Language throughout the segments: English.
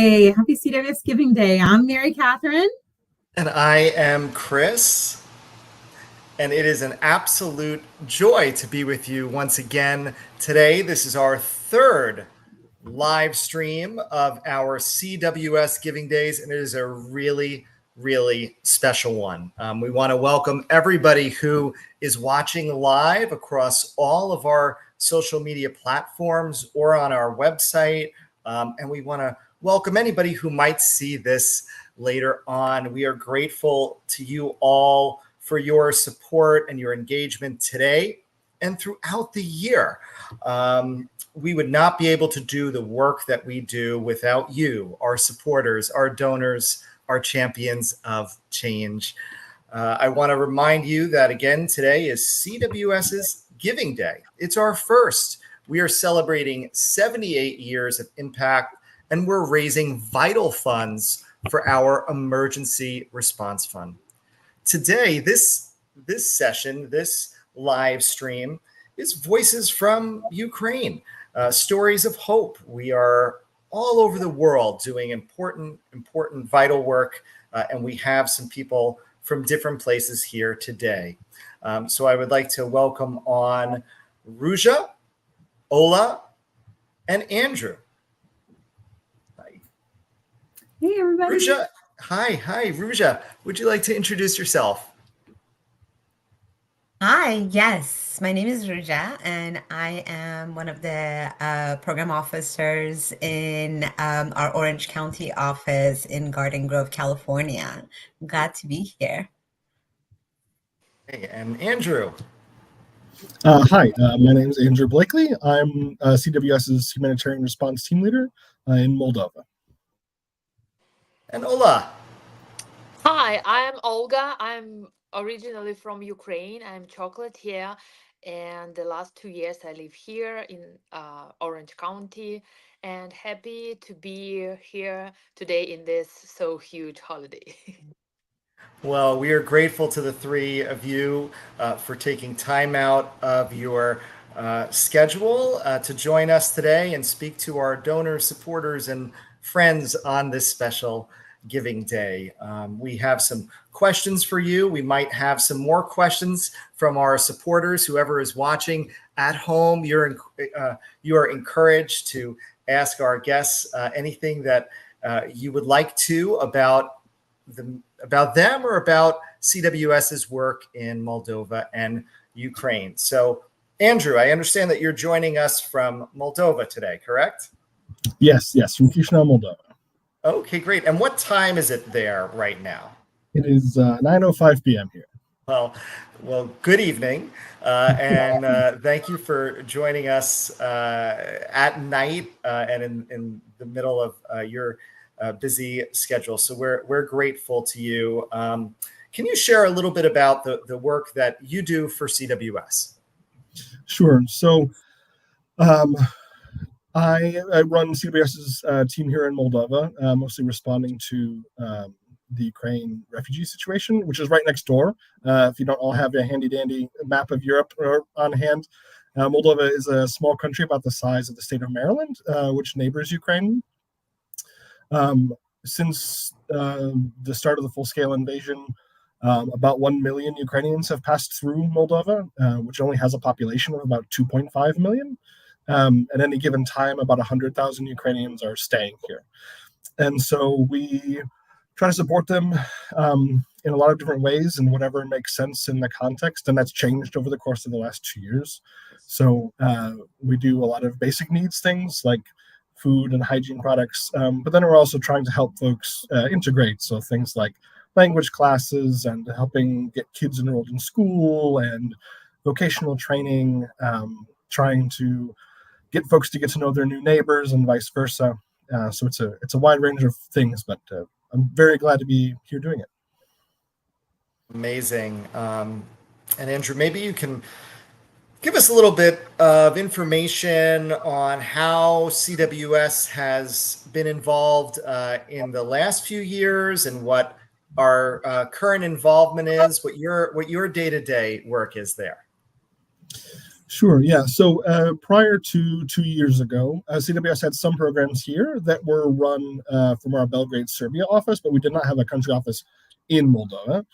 Day. Happy CWS Giving Day. I'm Mary Catherine. And I am Chris. And it is an absolute joy to be with you once again today. This is our third live stream of our CWS Giving Days, and it is a really, really special one. We want to welcome everybody who is watching live across all of our social media platforms or on our website. And we want to welcome anybody who might see this later on. We are grateful to you all for your support and your engagement today and throughout the year. We would not be able to do the work that we do without you, our supporters, our donors, our champions of change. I want to remind you that, again, today is CWS's Giving Day. It's our first. We are celebrating 78 years of impact, and we're raising vital funds for our emergency response fund. Today, this session, this live stream, is Voices from Ukraine, stories of hope. We are all over the world doing important, vital work, and we have some people from different places here today. So I would like to welcome on Ruja, Ola, and Andrew. Hi. Hey, everybody. Ruja, hi, Ruja. Would you like to introduce yourself? Hi, yes. My name is Ruja, and I am one of the program officers in our Orange County office in Garden Grove, California. Glad to be here. Hey, and Andrew. Hi, my name is Andrew Blakely. I'm CWS's Humanitarian Response Team Leader in Moldova. And Ola. Hi, I'm Olga. I'm originally from Ukraine. I'm chocolate here. And the last 2 years I live here in Orange County, and happy to be here today in this so huge holiday. Well, we are grateful to the three of you for taking time out of your schedule to join us today and speak to our donors, supporters, and friends on this special Giving Day. We have some questions for you. We might have some more questions from our supporters. Whoever is watching at home, you are encouraged to ask our guests anything that you would like to about them or about CWS's work in Moldova and Ukraine. So, Andrew, I understand that you're joining us from Moldova today, correct? Yes, from Chisinau, Moldova. Okay, great. And what time is it there right now? It is 9:05 p.m. here. Well, good evening, and thank you for joining us at night and in the middle of your busy schedule. So we're grateful to you. Can you share a little bit about the work that you do for CWS? Sure. So I run CWS's team here in Moldova, mostly responding to the Ukraine refugee situation, which is right next door. If you don't all have a handy-dandy map of Europe on hand, Moldova is a small country about the size of the state of Maryland, which neighbors Ukraine. Since the start of the full-scale invasion, about 1 million Ukrainians have passed through Moldova, which only has a population of about 2.5 million. At any given time, about 100,000 Ukrainians are staying here. And so we try to support them in a lot of different ways and whatever makes sense in the context. And that's changed over the course of the last 2 years. So we do a lot of basic needs things like food and hygiene products, but then we're also trying to help folks integrate. So things like language classes and helping get kids enrolled in school and vocational training, trying to get folks to get to know their new neighbors and vice versa. So it's a wide range of things, but I'm very glad to be here doing it. Amazing. And Andrew, maybe you can give us a little bit of information on how CWS has been involved in the last few years and what our current involvement is, what your day-to-day work is there. Sure. Yeah. So prior to 2 years ago, CWS had some programs here that were run from our Belgrade, Serbia office, but we did not have a country office in Moldova.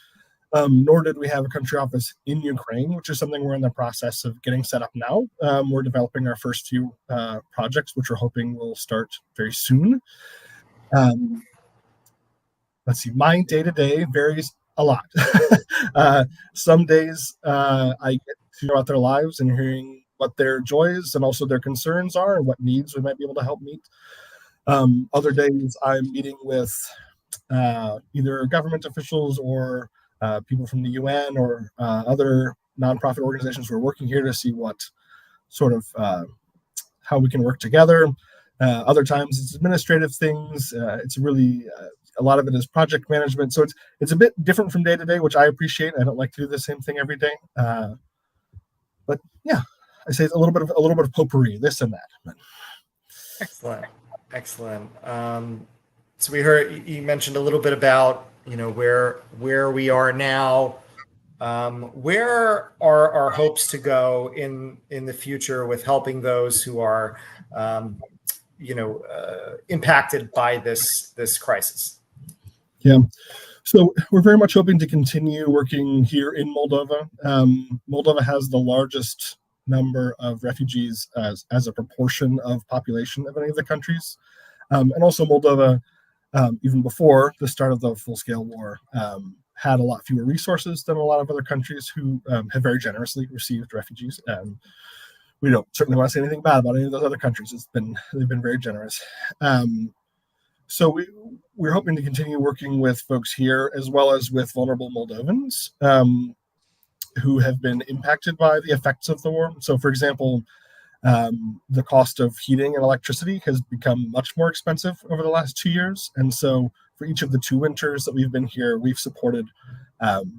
Nor did we have a country office in Ukraine, which is something we're in the process of getting set up now. We're developing our first few projects, which we're hoping will start very soon. Let's see, my day-to-day varies a lot. Some days I get to hear about their lives and hearing what their joys and also their concerns are and what needs we might be able to help meet. Other days I'm meeting with either government officials or people from the UN or other nonprofit organizations who are working here to see what sort of how we can work together. Other times it's administrative things. It's really a lot of it is project management. So it's a bit different from day to day, which I appreciate. I don't like to do the same thing every day. But yeah, I say it's a little bit of potpourri, this and that. But. Excellent. So we heard you mentioned a little bit about where we are now. Where are our hopes to go in the future with helping those who are impacted by this crisis? Yeah. So we're very much hoping to continue working here in Moldova. Moldova has the largest number of refugees as a proportion of population of any of the countries. And also Moldova, even before the start of the full-scale war, had a lot fewer resources than a lot of other countries who have very generously received refugees. We don't certainly want to say anything bad about any of those other countries. They've been very generous. So we're hoping to continue working with folks here as well as with vulnerable Moldovans who have been impacted by the effects of the war. So, for example, the cost of heating and electricity has become much more expensive over the last 2 years. And so for each of the 2 winters that we've been here, we've supported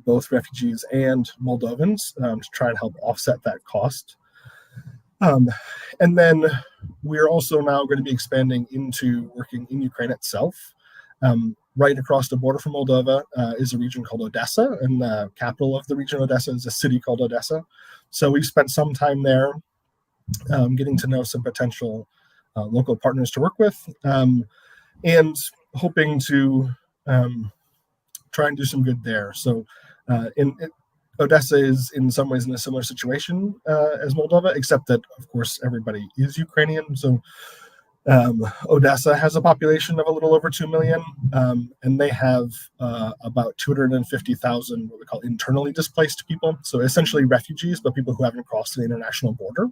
both refugees and Moldovans to try and help offset that cost. And then we're also now going to be expanding into working in Ukraine itself. Right across the border from Moldova is a region called Odessa, and the capital of the region, Odessa, is a city called Odessa. So we've spent some time there getting to know some potential local partners to work with, and hoping to try and do some good there. So Odessa is in some ways in a similar situation as Moldova, except that, of course, everybody is Ukrainian. So Odessa has a population of a little over 2 million, and they have about 250,000 what we call internally displaced people. So essentially refugees, but people who haven't crossed the international border.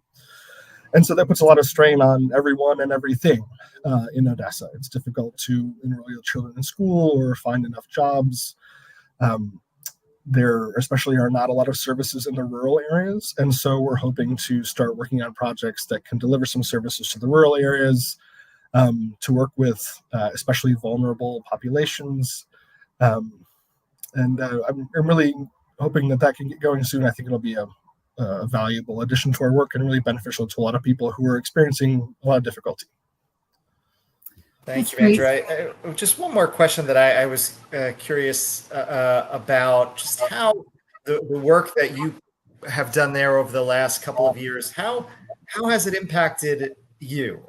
And so that puts a lot of strain on everyone and everything in Odessa. It's difficult to enroll your children in school or find enough jobs. There especially are not a lot of services in the rural areas. And so we're hoping to start working on projects that can deliver some services to the rural areas, to work with especially vulnerable populations. And I'm really hoping that can get going soon. I think it'll be a valuable addition to our work and really beneficial to a lot of people who are experiencing a lot of difficulty. Thank you, Andrew. Just one more question that I was curious about, just how the work that you have done there over the last couple of years, how has it impacted you?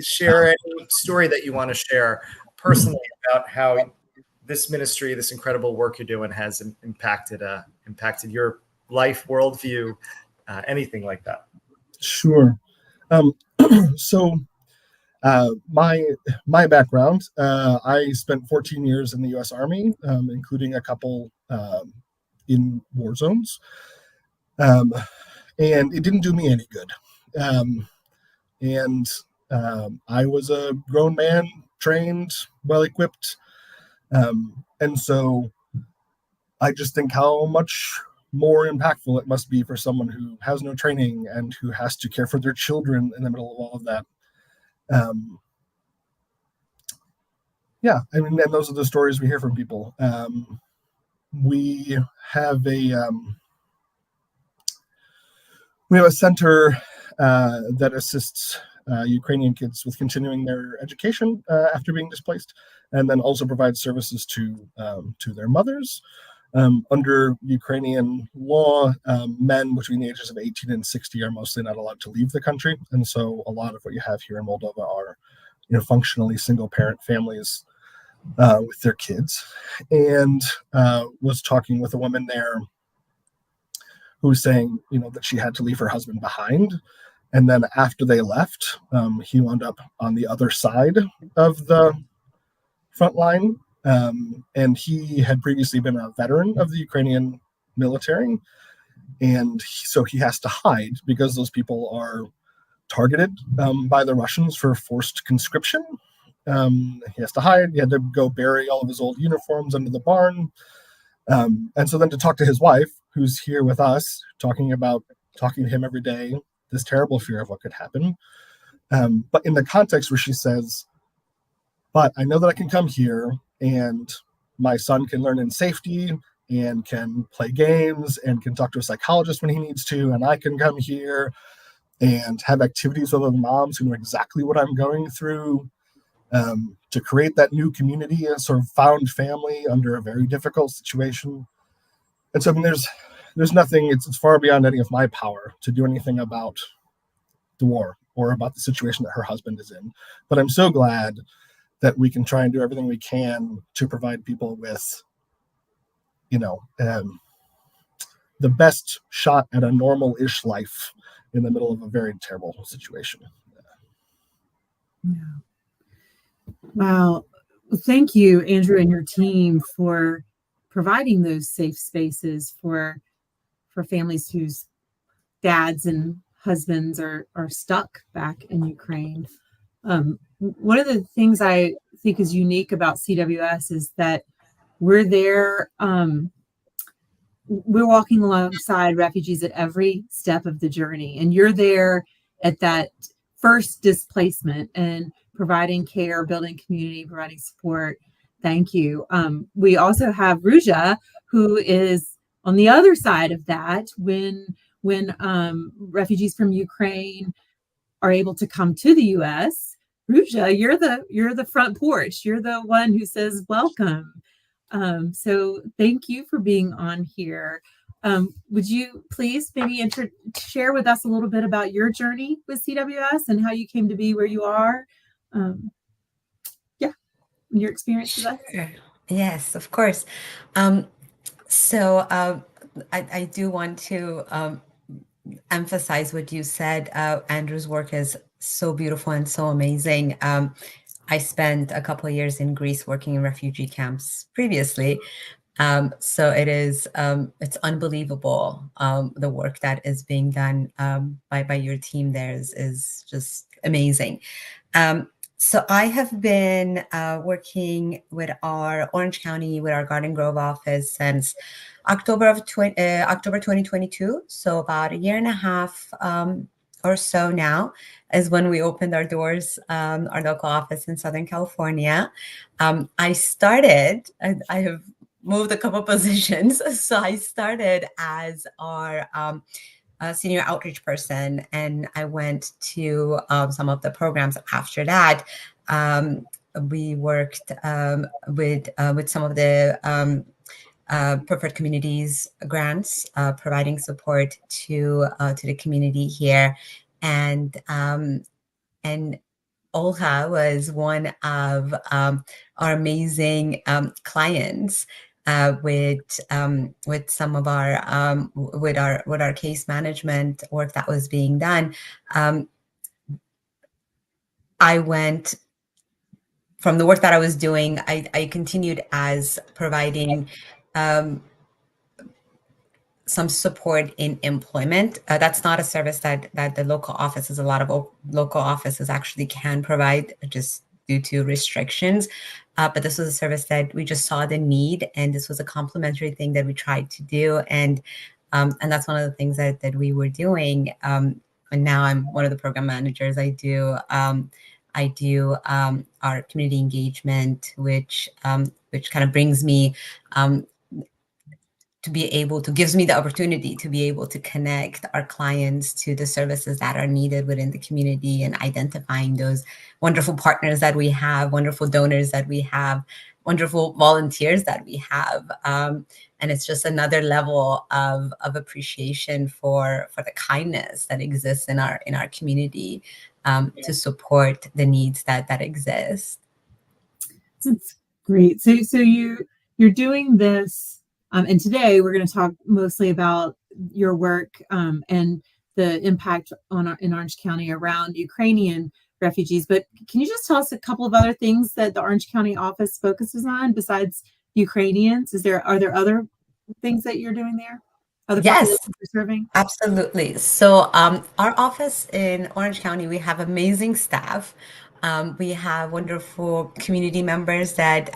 Share any story that you want to share personally about how this ministry, this incredible work you're doing, has impacted your life, worldview, anything like that. Sure. So my background, I spent 14 years in the U.S. Army, including a couple in war zones, and it didn't do me any good. And I was a grown man, trained, well-equipped, and so I just think how much more impactful it must be for someone who has no training and who has to care for their children in the middle of all of that. Yeah, I mean, and those are the stories we hear from people. We have a center that assists Ukrainian kids with continuing their education after being displaced, and then also provides services to their mothers Under Ukrainian law, men between the ages of 18 and 60 are mostly not allowed to leave the country. And so a lot of what you have here in Moldova are, functionally single parent families with their kids. And was talking with a woman there who was saying, that she had to leave her husband behind. And then after they left, he wound up on the other side of the front line. And he had previously been a veteran of the Ukrainian military. And so he has to hide because those people are targeted by the Russians for forced conscription. He has to hide. He had to go bury all of his old uniforms under the barn. And so then to talk to his wife, who's here with us, talking to him every day, this terrible fear of what could happen. But in the context where she says, but I know that I can come here and my son can learn in safety and can play games and can talk to a psychologist when he needs to. And I can come here and have activities with other moms who know exactly what I'm going through, to create that new community, a sort of found family under a very difficult situation. And so, there's nothing, it's far beyond any of my power to do anything about the war or about the situation that her husband is in. But I'm so glad that we can try and do everything we can to provide people with, the best shot at a normal-ish life in the middle of a very terrible situation. Yeah. Wow. Thank you, Andrew, and your team for providing those safe spaces for families whose dads and husbands are stuck back in Ukraine. One of the things I think is unique about CWS is that we're there. We're walking alongside refugees at every step of the journey, and you're there at that first displacement and providing care, building community, providing support. Thank you. We also have Ruja, who is on the other side of that when refugees from Ukraine are able to come to the U.S. Ruja, you're the front porch. You're the one who says welcome. So thank you for being on here. Would you please maybe share with us a little bit about your journey with CWS and how you came to be where you are? Your experience with us? Sure. Yes, of course. I do want to emphasize what you said. Andrew's work is so beautiful and so amazing. I spent a couple of years in Greece working in refugee camps previously. So it's unbelievable. The work that is being done by your team there is just amazing. So I have been working with our Orange County, with our Garden Grove office since October 2022. So about a year and a half or so now is when we opened our doors, our local office in Southern California. I have moved a couple positions. So I started as our senior outreach person, and I went to some of the programs after that. We worked with some of the preferred communities grants, providing support to the community here, and Olga was one of our amazing clients. With some of our with our case management work that was being done, I went from the work that I was doing. I continued as providing some support in employment. That's not a service that the local offices, a lot of local offices actually can provide, just due to restrictions. But this was a service that we just saw the need, and this was a complementary thing that we tried to do. And that's one of the things that we were doing. And now I'm one of the program managers. I do our community engagement, which kind of brings me gives me the opportunity to be able to connect our clients to the services that are needed within the community, and identifying those wonderful partners that we have, wonderful donors that we have, wonderful volunteers that we have. And it's just another level of appreciation for the kindness that exists in our community, to support the needs that exist. That's great. So you're doing this, and today we're going to talk mostly about your work, and the impact in Orange County around Ukrainian refugees. But can you just tell us a couple of other things that the Orange County office focuses on besides Ukrainians? Are there other things that you're doing there? Other Yes. populations you're serving? Absolutely. So our office in Orange County, we have amazing staff. We have wonderful community members that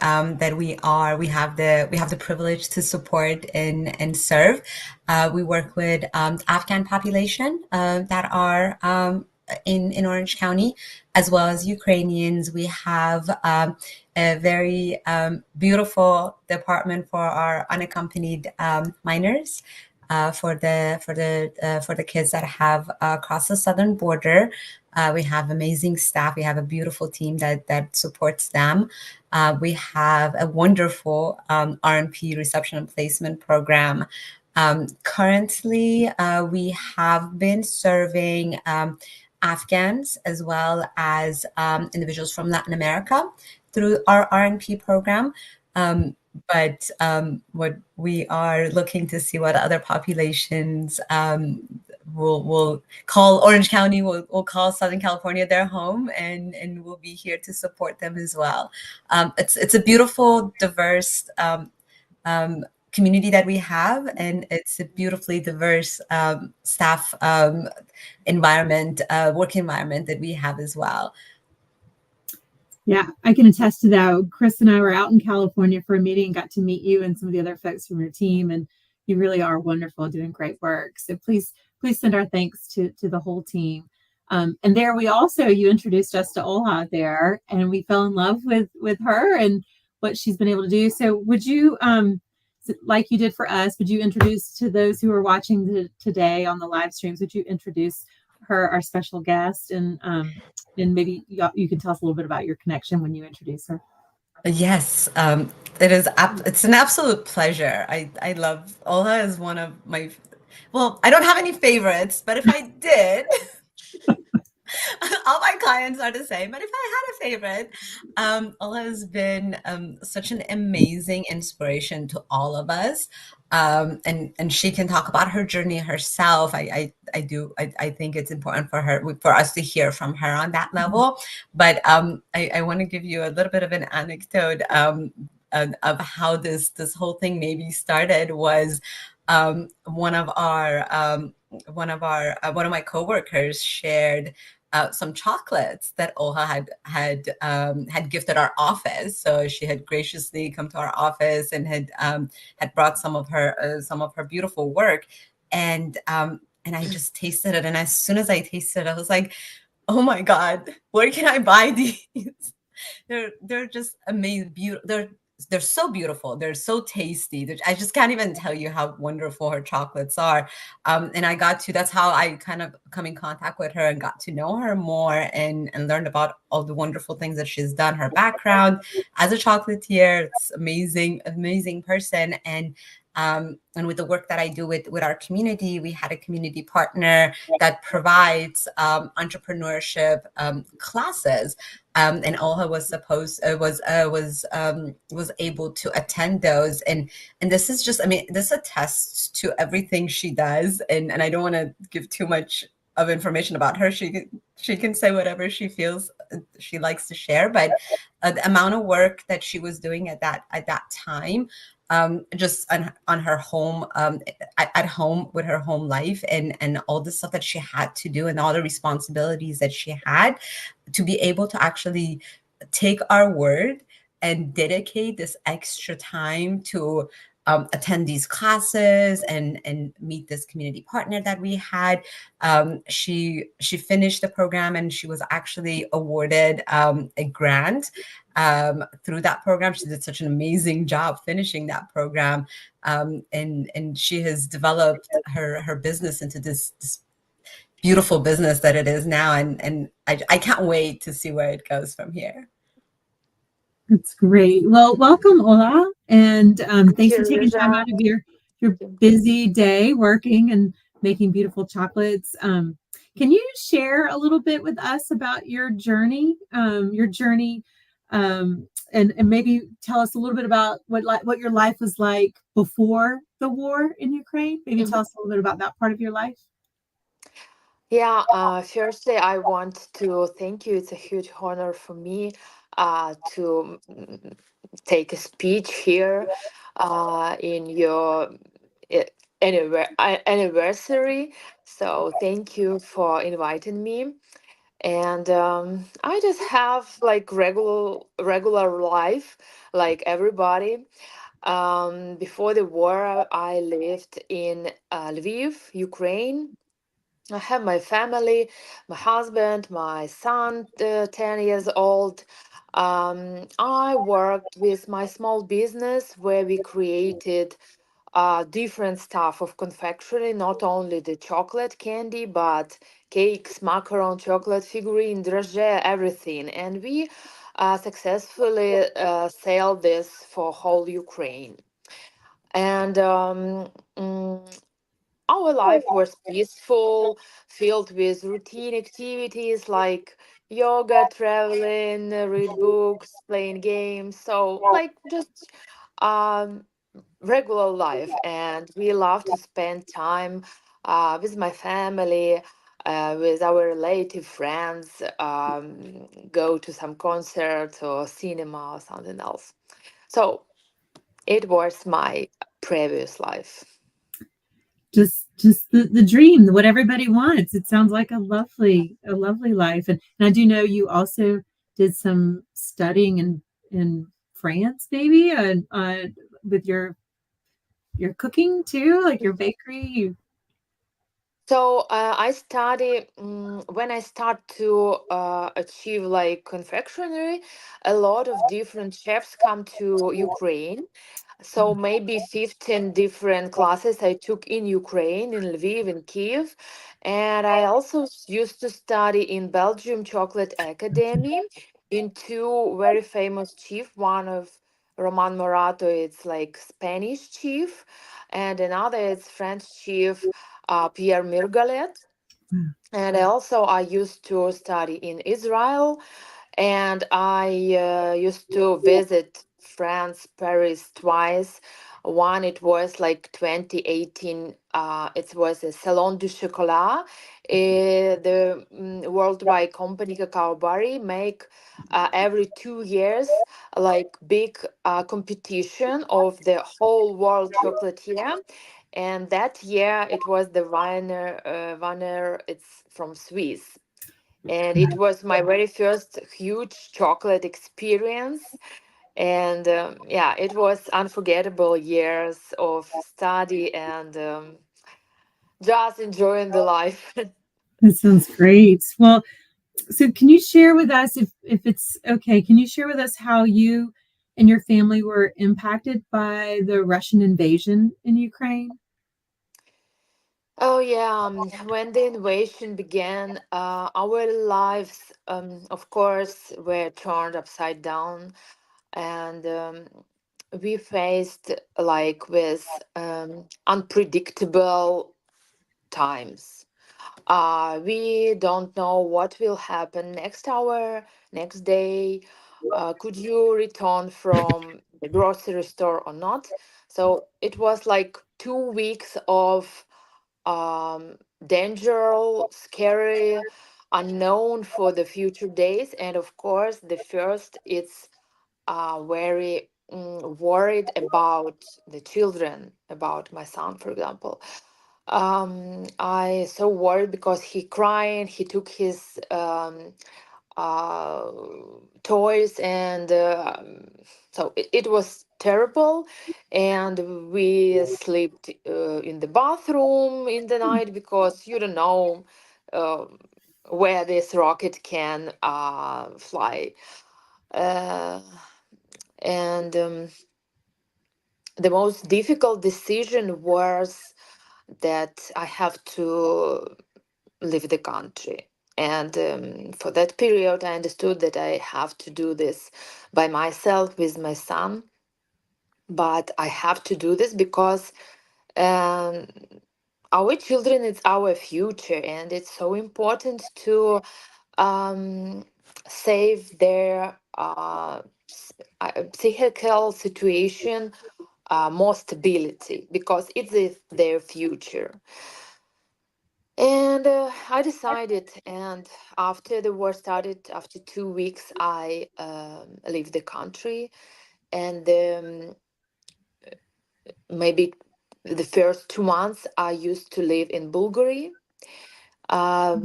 we have the privilege to support and serve. We work with Afghan population that are in Orange County, as well as Ukrainians. We have a very beautiful department for our unaccompanied minors. For the kids that have crossed the southern border. We have amazing staff. We have a beautiful team that supports them. We have a wonderful RNP reception and placement program. Currently, we have been serving Afghans as well as individuals from Latin America through our RNP program. But what we are looking to see what other populations will call Orange County, will call Southern California their home, and we'll be here to support them as well. It's a beautiful, diverse community that we have, and it's a beautifully diverse staff environment, work environment that we have as well. Yeah, I can attest to that. Chris and I were out in California for a meeting, got to meet you and some of the other folks from your team, and you really are wonderful, doing great work. So please send our thanks to the whole team. And there you introduced us to Olha there, and we fell in love with her and what she's been able to do. So would you, like you did for us, would you introduce to those who are watching today on the live streams, would you introduce her, our special guest, and maybe you can tell us a little bit about your connection when you introduce her. Yes, it is. It's an absolute pleasure. I love Olha is one of my. Well, I don't have any favorites, but if I did, all my clients are the same. But if I had a favorite, Olha has been such an amazing inspiration to all of us. And she can talk about her journey herself. I think it's important for us to hear from her on that level. But I want to give you a little bit of an anecdote of how this whole thing maybe started. Was one of my coworkers shared some chocolates that Olha had gifted our office. So she had graciously come to our office and had brought some of her beautiful work, and I just tasted it. And as soon as I tasted it, I was like, "Oh my God, where can I buy these?" They're just amazing. They're so beautiful. They're so tasty. I just can't even tell you how wonderful her chocolates are. And that's how I kind of come in contact with her and got to know her more and learned about all the wonderful things that she's done, her background as a chocolatier. It's amazing, amazing person. And with the work that I do with our community, we had a community partner that provides entrepreneurship classes. And Olha was able to attend those, and this is just, this attests to everything she does, and I don't want to give too much of information about her. She can say whatever she feels she likes to share, but the amount of work that she was doing at that time, just on her home, at home with her home life, and all the stuff that she had to do and all the responsibilities that she had, to be able to actually take our word and dedicate this extra time to attend these classes and meet this community partner that we had. She finished the program, and she was actually awarded a grant through that program. She did such an amazing job finishing that program, and she has developed her business into this beautiful business that it is now, and I can't wait to see where it goes from here. It's great. Well, welcome, Ola, and Thank thanks you, for taking time Ruja. out of your Thank you. busy day working and making beautiful chocolates. Can you share a little bit with us about your journey, and maybe tell us a little bit about what your life was like before the war in Ukraine? Maybe Mhm. tell us a little bit about that part of your life. Yeah, firstly, I want to thank you. It's a huge honor for me to take a speech here in your uh, anniversary. So thank you for inviting me. And I just have like regular life, like everybody. Before the war, I lived in Lviv, Ukraine. I have my family, my husband, my son, 10 years old. I worked with my small business where we created different stuff of confectionery, not only the chocolate candy, but cakes, macaron, chocolate figurine, drage, everything. And we successfully sell this for whole Ukraine. And our life was peaceful, filled with routine activities like yoga, traveling, read books, playing games. So, like, just um, regular life. And we love to spend time with my family, with our relative friends, go to some concert or cinema or something else. So, it was my previous life. Just the dream, what everybody wants. It sounds like a lovely life. And I do know you also did some studying in France, maybe, with your cooking too, like your bakery. So I study when I start to achieve like confectionery, a lot of different chefs come to Ukraine. So maybe 15 different classes I took in Ukraine, in Lviv, in Kiev. And I also used to study in Belgium Chocolate Academy in two very famous chief. One of Roman Morato, it's like Spanish chief, and another is French chief Pierre Mirgalet. And I used to study in Israel, and I used to visit France, Paris twice. One, it was like 2018. It was a Salon du Chocolat. The worldwide company Cacao Barry make every 2 years like big competition of the whole world chocolatier. And that year it was the Wiener. It's from Swiss, and it was my very first huge chocolate experience. And yeah, it was unforgettable years of study and just enjoying the life. That sounds great. Well, so can you share with us, if it's okay, can you share with us how you and your family were impacted by the Russian invasion in Ukraine? Oh yeah, when the invasion began, our lives, of course, were turned upside down, and we faced like with unpredictable times. We don't know what will happen next hour, next day. Could you return from the grocery store or not? So it was like 2 weeks of danger, scary, unknown for the future days. And of course, the first, it's very worried about the children, about my son, for example. I so worried because he crying. He took his uh, toys, and so it was terrible. And we slept in the bathroom in the night because you don't know uh, where this rocket can fly. Uh, and the most difficult decision was that I have to leave the country. And for that period, I understood that I have to do this by myself with my son. But I have to do this because um, our children is our future, and it's so important to um, save their psychical situation, more stability, because it's their future. And I decided, and after the war started, after 2 weeks, I left the country, and maybe the first 2 months I used to live in Bulgaria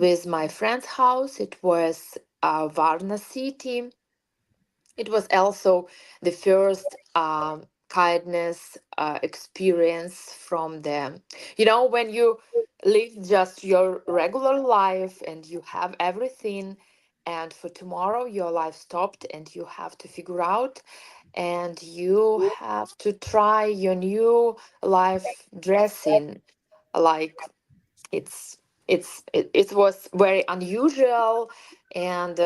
with my friend's house. It was Varna city. It was also the first kindness experience from them. You know, when you live just your regular life and you have everything, and for tomorrow your life stopped and you have to figure out, and you have to try your new life dressing. Like it was very unusual, and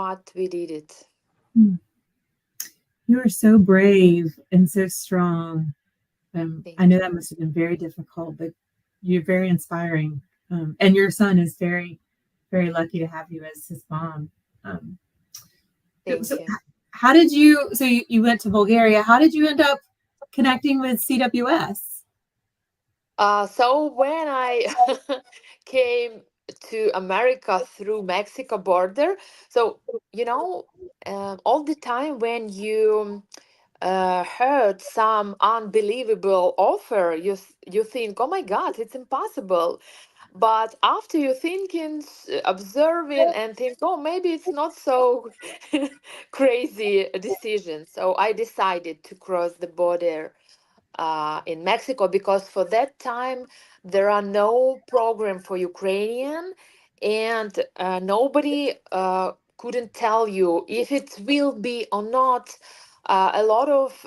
but we did it. Hmm. You are so brave and so strong. I Thank know you. that must have been very difficult, but you're very inspiring. And your son is very, very lucky to have you as his mom. Um, so, Thank you. how did you? So you went to Bulgaria. How did you end up connecting with CWS? So when I came to America through Mexico border, so you know, all the time when you heard some unbelievable offer, you think, oh my God, it's impossible. But after you thinking, observing, and think, oh, maybe it's not so crazy a decision. So I decided to cross the border in Mexico, because for that time there are no program for Ukrainian, and nobody couldn't tell you if it will be or not. A lot of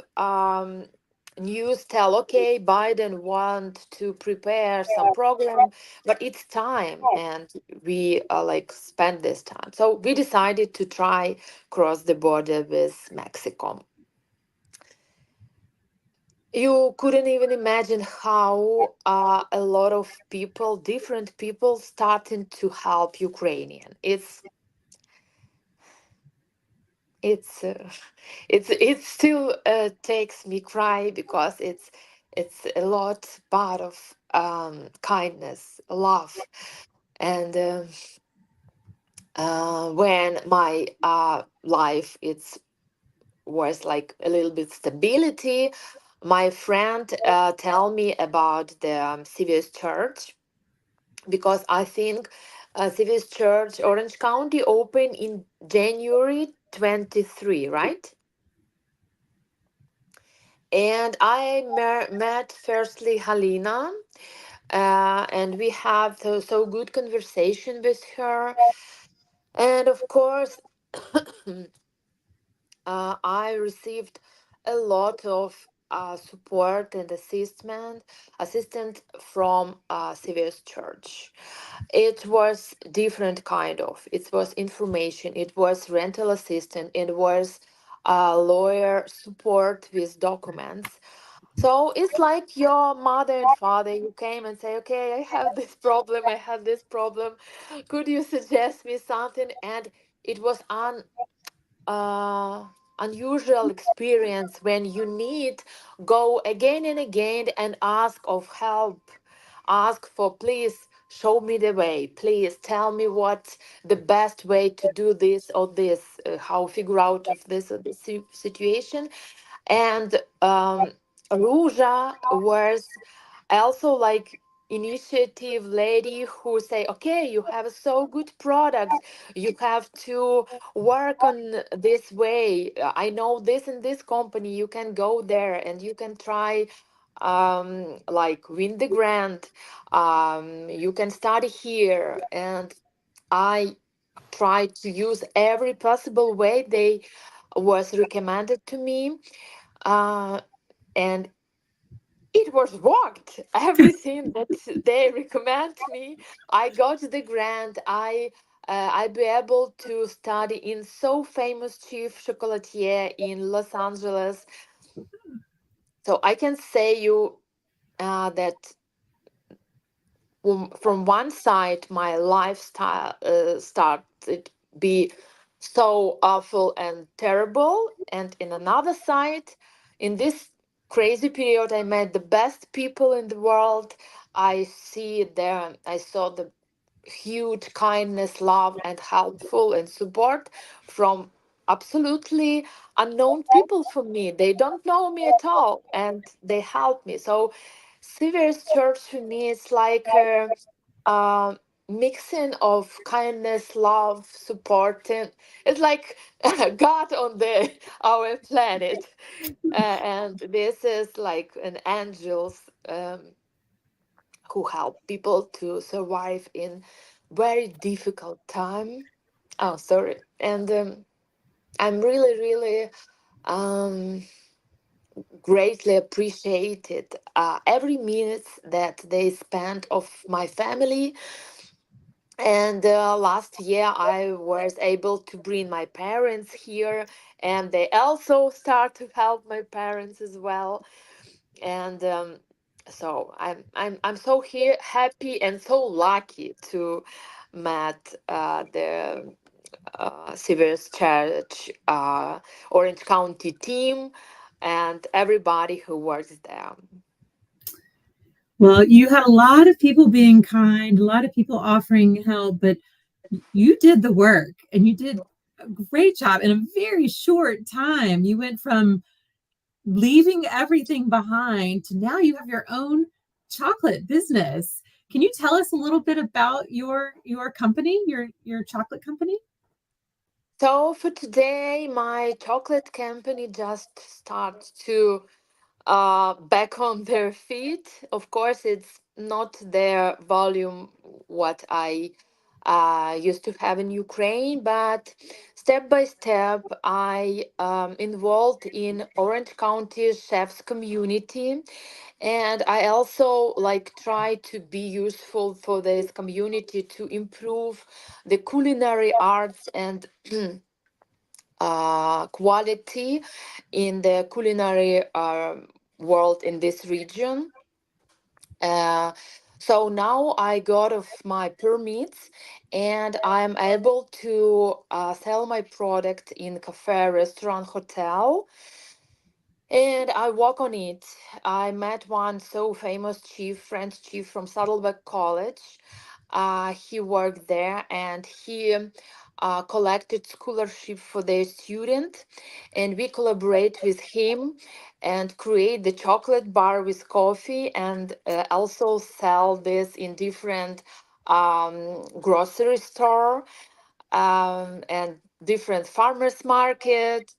news tell, okay, Biden want to prepare some program, but it's time, and we like spend this time. So we decided to try cross the border with Mexico. You couldn't even imagine how a lot of people, different people, starting to help Ukrainian. It's it still takes me cry, because it's a lot part of kindness, love, and when my life it's was like a little bit stability. My friend tell me about the CVS Church, because I think CVS Church Orange County opened in January 23, right? And I met firstly Halina, and we have so good conversation with her. And of course, I received a lot of support and assistant from CVS Church. It was different kind of. It was information. It was rental assistant. It was lawyer support with documents. So it's like your mother and father. You came and say, "Okay, I have this problem. I have this problem. Could you suggest me something?" And it was uh, unusual experience when you need go again and again and ask of help, ask for, please show me the way, please tell me what the best way to do this or this, how figure out of this or this situation. And Ruja was also like initiative lady who say, okay, you have so good products, you have to work on this way. I know this and this company, you can go there and you can try like win the grant, you can study here. And I tried to use every possible way they was recommended to me, uh, and It was worked. Everything that they recommend me, I got the grant. I be able to study in so famous chief chocolatier in Los Angeles. So I can say you that from one side my lifestyle started be so awful and terrible, and in another side, in this crazy period, I met the best people in the world. I saw the huge kindness, love, and helpful and support from absolutely unknown people for me. They don't know me at all, and they help me. So, Sever's Church for me is like a mixing of kindness, love, support, and it's like God on the our planet. And this is like an angels. Who help people to survive in very difficult time. Oh, sorry. And I'm really, really um, greatly appreciated every minute that they spent of my family. And last year I was able to bring my parents here, and they also start to help my parents as well. And so I'm so here happy and so lucky to met the Severus Church Orange County team and everybody who works there. Well, you had a lot of people being kind, a lot of people offering help, but you did the work and you did a great job in a very short time. You went from leaving everything behind to now you have your own chocolate business. Can you tell us a little bit about your company, your chocolate company? So for today, my chocolate company just starts to back on their feet. Of course, it's not their volume what I used to have in Ukraine, but step by step, I involved in Orange County chefs community, and I also like try to be useful for this community to improve the culinary arts and quality in the culinary world in this region. Uh, so now I got of my permits and I'm able to sell my product in cafe, restaurant, hotel, and I work on it. I met one so famous chief, French chief from Saddleback College. He worked there and he collected scholarship for their student, and we collaborate with him and create the chocolate bar with coffee, and also sell this in different grocery store and different farmers market.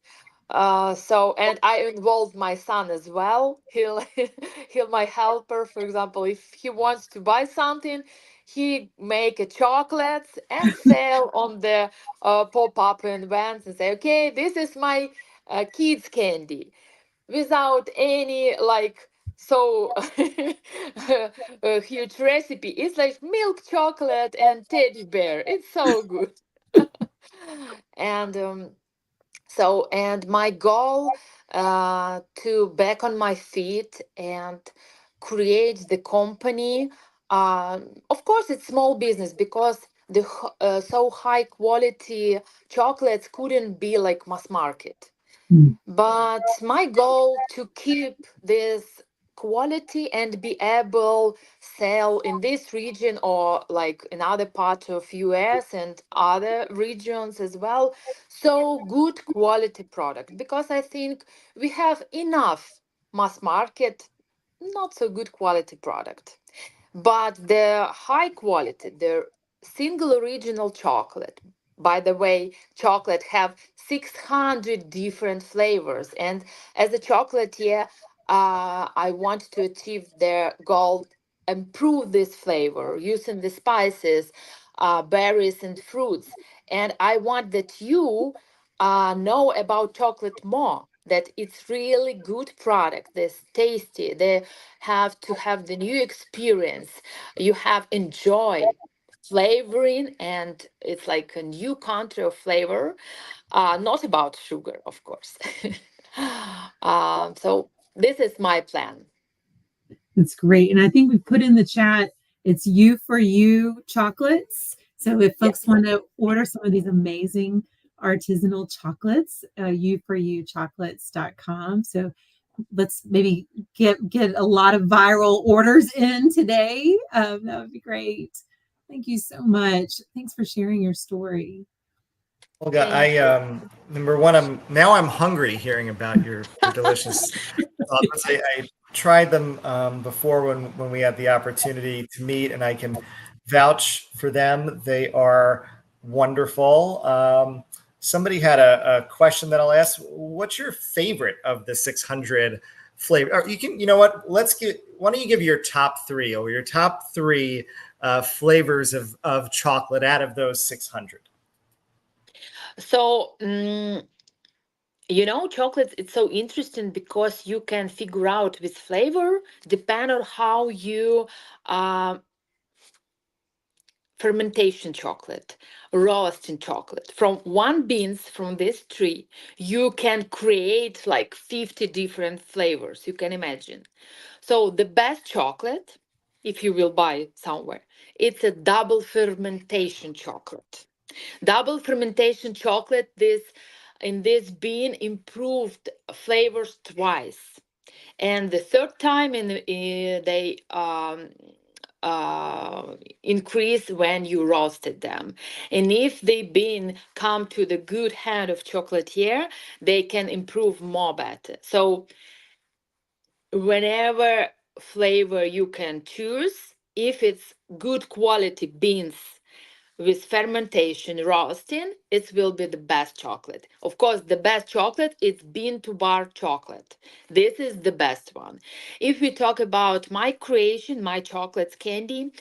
So and I involved my son as well. He'll he'll my helper. For example, if he wants to buy something, he make a chocolate and sell on the pop-up events and say, okay, this is my kids candy, without any like so a huge recipe. It's like milk chocolate and teddy bear. It's so good. And so, and my goal to back on my feet and create the company. Of course, it's small business because the so high quality chocolates couldn't be like mass market. Mm. But my goal to keep this quality and be able sell in this region or like in other part of US and other regions as well, so good quality product, because I think we have enough mass market not so good quality product, but the high quality, the single original chocolate. By the way, chocolate have 600 different flavors, and as a chocolatier, I want to achieve their goal, improve this flavor using the spices, berries and fruits, and I want that you know about chocolate more. that it's really good product, this tasty, they have to have the new experience, you have enjoy flavoring, and it's like a new country of flavor, not about sugar, of course. So this is my plan. That's great. And I think we put in the chat, it's You for You chocolates. So if Yeah. folks want to order some of these amazing artisanal chocolates, youforyouchocolates.com. So let's maybe get a lot of viral orders in today. That would be great. Thank you so much. Thanks for sharing your story. Olga, Thank number one, I'm hungry hearing about your delicious chocolates. I tried them before when we had the opportunity to meet, and I can vouch for them. They are wonderful. Somebody had a question that I'll ask. What's your favorite of the 600 flavor? Or you know what? Why don't you give your top three, or your top three flavors of chocolate out of those 600? So, chocolates, it's so interesting because you can figure out with flavor, depend on how you fermentation chocolate, roasting chocolate. From one beans from this tree, you can create like 50 different flavors, you can imagine. So the best chocolate, if you will buy somewhere, it's a double fermentation chocolate. Double fermentation chocolate, this in this bean improved flavors twice, and the third time they increase when you roasted them. And if they been come to the good hand of chocolatier, they can improve more better. So whenever flavor you can choose, if it's good quality beans with fermentation roasting, it will be the best chocolate. Of course, the best chocolate is bean to bar chocolate. This is the best one. If we talk about my creation, my chocolates candy,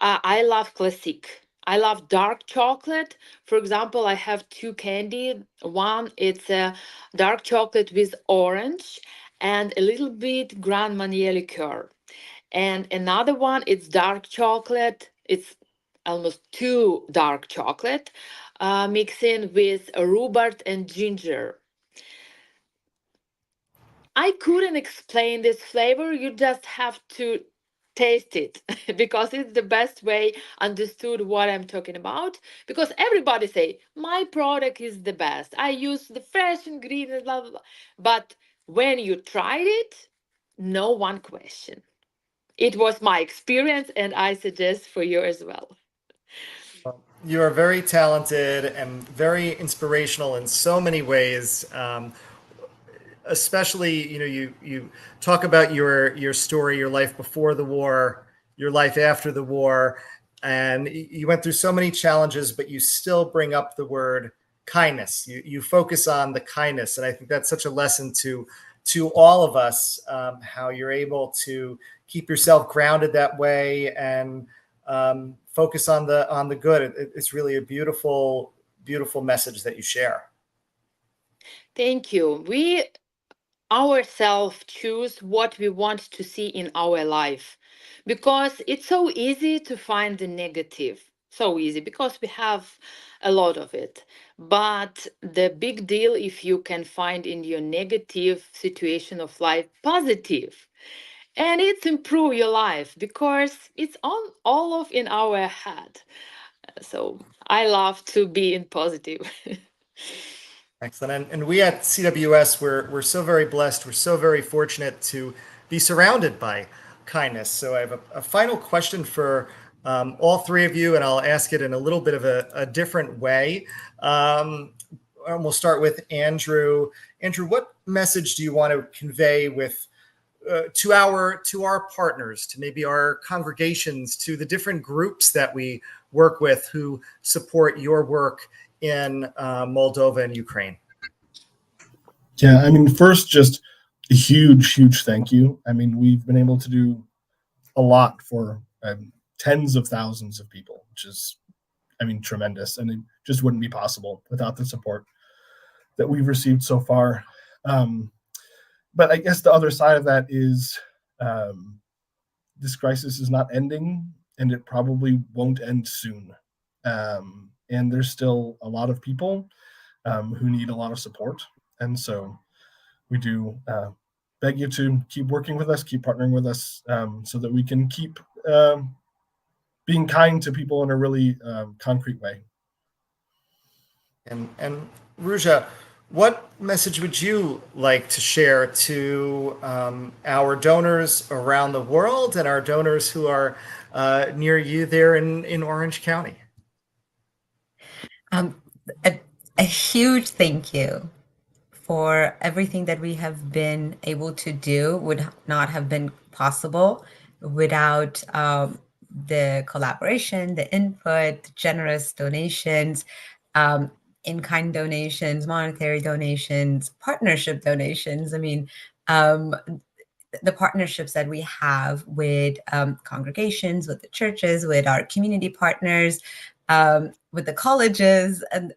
I love classic. I love dark chocolate. For example, I have two candy. One, it's a dark chocolate with orange and a little bit Grand Marnier liqueur. And another one, it's dark chocolate. It's almost too dark chocolate, mixing with rhubarb and ginger. I couldn't explain this flavor. You just have to taste it because it's the best way understood what I'm talking about. Because everybody say my product is the best. I use the fresh ingredients, blah blah blah. But when you tried it, no one question. It was my experience, and I suggest for you as well. You are very talented and very inspirational in so many ways. Especially, you talk about your story, your life before the war, your life after the war, and you went through so many challenges, but you still bring up the word kindness. You focus on the kindness, and I think that's such a lesson to all of us. How you're able to keep yourself grounded that way and focus on the good. It's really a beautiful message that you share. Thank you. We ourselves choose what we want to see in our life because it's so easy to find the negative. So easy because we have a lot of it. But the big deal if you can find in your negative situation of life positive. And it's improve your life because it's on all of in our head. So I love to be in positive. Excellent. And we at CWS, we're so very blessed. We're so very fortunate to be surrounded by kindness. So I have a final question for all three of you, and I'll ask it in a little bit of a different way. And we'll start with Andrew. Andrew, what message do you want to convey to our partners, to maybe our congregations, to the different groups that we work with who support your work in Moldova and Ukraine? Yeah, I mean, first, just a huge thank you. I mean, we've been able to do a lot for tens of thousands of people, which is, I mean, tremendous. And it just wouldn't be possible without the support that we've received so far. But I guess the other side of that is this crisis is not ending, and it probably won't end soon. And there's still a lot of people who need a lot of support. And so we do beg you to keep working with us, keep partnering with us, so that we can keep being kind to people in a really concrete way. And Ruja, what message would you like to share to our donors around the world and our donors who are near you there in Orange County? A huge thank you for everything that we have been able to do. Would not have been possible without the collaboration, the input, the generous donations, in-kind donations, monetary donations, partnership donations. I mean, the partnerships that we have with congregations, with the churches, with our community partners, with the colleges, and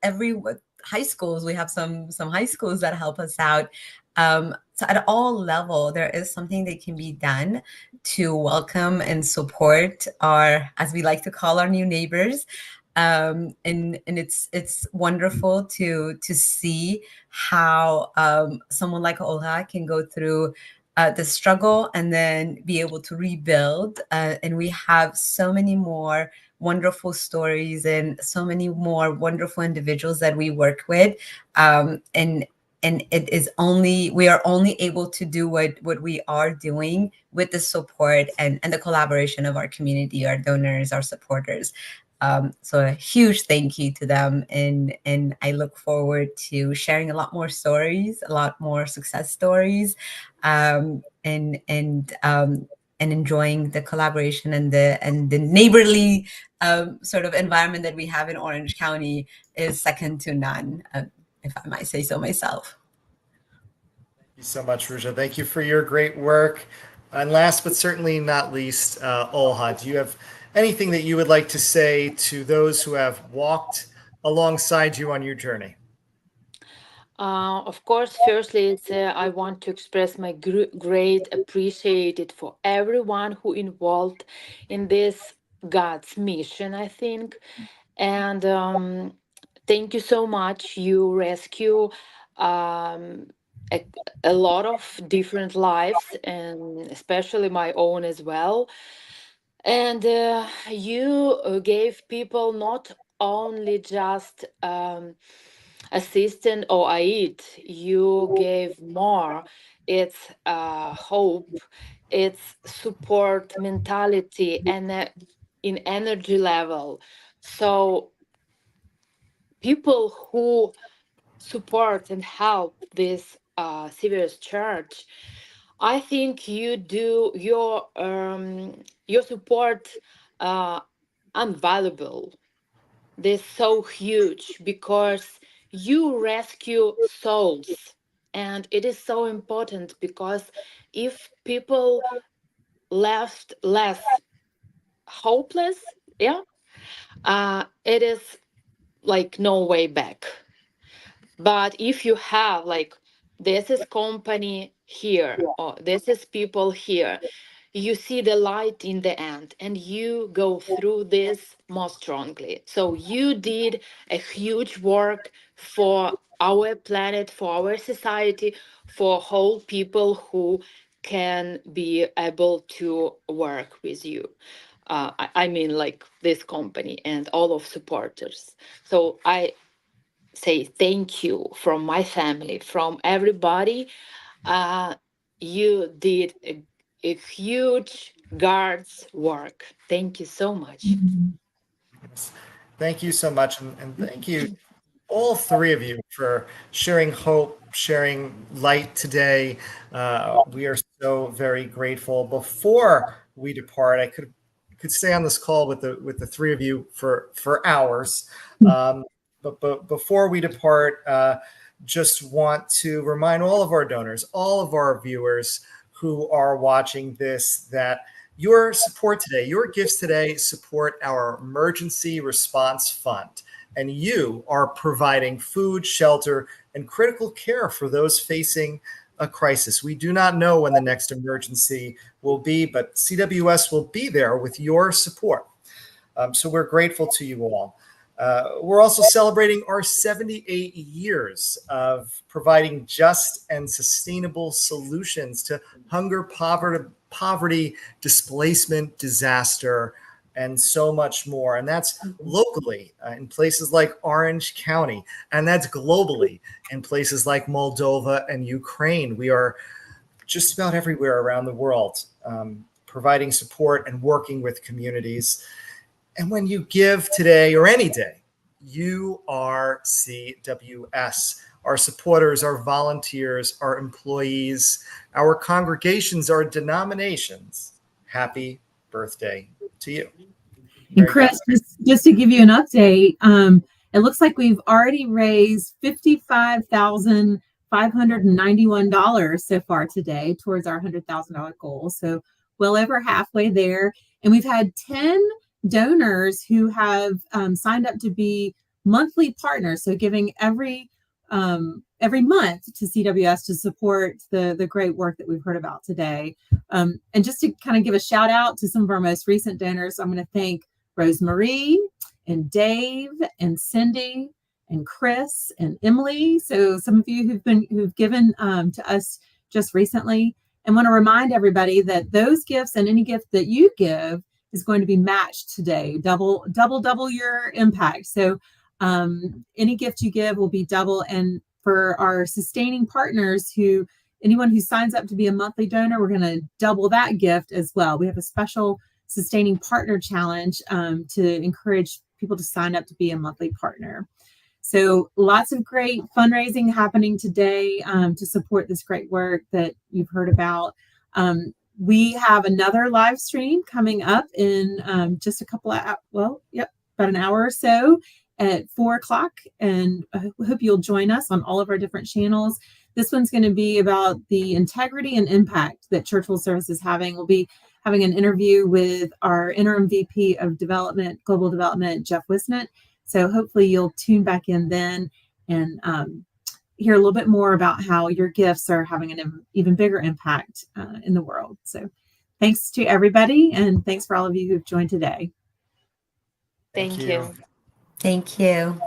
high schools. We have some high schools that help us out. So at all level, there is something that can be done to welcome and support our, as we like to call our new neighbors. And it's wonderful to see how someone like Olga can go through the struggle and then be able to rebuild. And we have so many more wonderful stories and so many more wonderful individuals that we work with. And we are only able to do what we are doing with the support and the collaboration of our community, our donors, our supporters. So a huge thank you to them. And I look forward to sharing a lot more stories, a lot more success stories, and enjoying the collaboration and the neighborly sort of environment that we have in Orange County is second to none, if I might say so myself. Thank you so much, Ruja. Thank you for your great work. And last but certainly not least, Olga, do you have anything that you would like to say to those who have walked alongside you on your journey? Of course, firstly, I want to express my great appreciation for everyone who involved in this God's mission, I think. And thank you so much. You rescue um, a lot of different lives, and especially my own as well. And you gave people not only just assistant or aid, you gave more. It's hope, it's support mentality, and in energy level. So people who support and help this Severus Church, I think you do your support invaluable. This so huge because you rescue souls, and it is so important because if people left less hopeless, yeah, it is like no way back. But if you have like this is company here or this is people here, you see the light in the end and you go through this more strongly. So you did a huge work for our planet, for our society, for whole people who can be able to work with you. I mean, like this company and all of supporters. So I say thank you from my family, from everybody. You did a huge God's work. Thank you so much. Thank you so much. And thank you, all three of you, for sharing hope, sharing light today. We are so very grateful. Before we depart, I could stay on this call with the three of you for hours. But before we depart, just want to remind all of our donors, all of our viewers who are watching this, that your support today, your gifts today support our emergency response fund. and you are providing food, shelter, and critical care for those facing a crisis. We do not know when the next emergency will be, but CWS will be there with your support. So we're grateful to you all. We're also celebrating our 78 years of providing just and sustainable solutions to hunger, poverty, displacement, disaster, and so much more. And that's locally in places like Orange County, and that's globally in places like Moldova and Ukraine. We are just about everywhere around the world, providing support and working with communities. And when you give today or any day, you are CWS. Our supporters, our volunteers, our employees, our congregations, our denominations. Happy birthday to you. And Chris, just to give you an update, it looks like we've already raised $55,591 so far today towards our $100,000 goal. So well over halfway there. And we've had 10 donors who have signed up to be monthly partners. So giving every month to CWS to support the great work that we've heard about today. And just to kind of give a shout out to some of our most recent donors, I'm going to thank Rosemarie and Dave and Cindy and Chris and Emily. So some of you who've given to us just recently, and want to remind everybody that those gifts and any gift that you give is going to be matched today, double your impact. So any gift you give will be double. And for our sustaining partners, anyone who signs up to be a monthly donor, we're going to double that gift as well. We have a special sustaining partner challenge to encourage people to sign up to be a monthly partner. So lots of great fundraising happening today to support this great work that you've heard about. We have another live stream coming up in just a couple of, about an hour or so at 4:00. And I hope you'll join us on all of our different channels. This one's going to be about the integrity and impact that Church World Service is having. We'll be having an interview with our interim VP of Global Development, Jeff Wisnett. So hopefully you'll tune back in then and hear a little bit more about how your gifts are having an even bigger impact in the world. So thanks to everybody, and thanks for all of you who've joined today. Thank you. Thank you.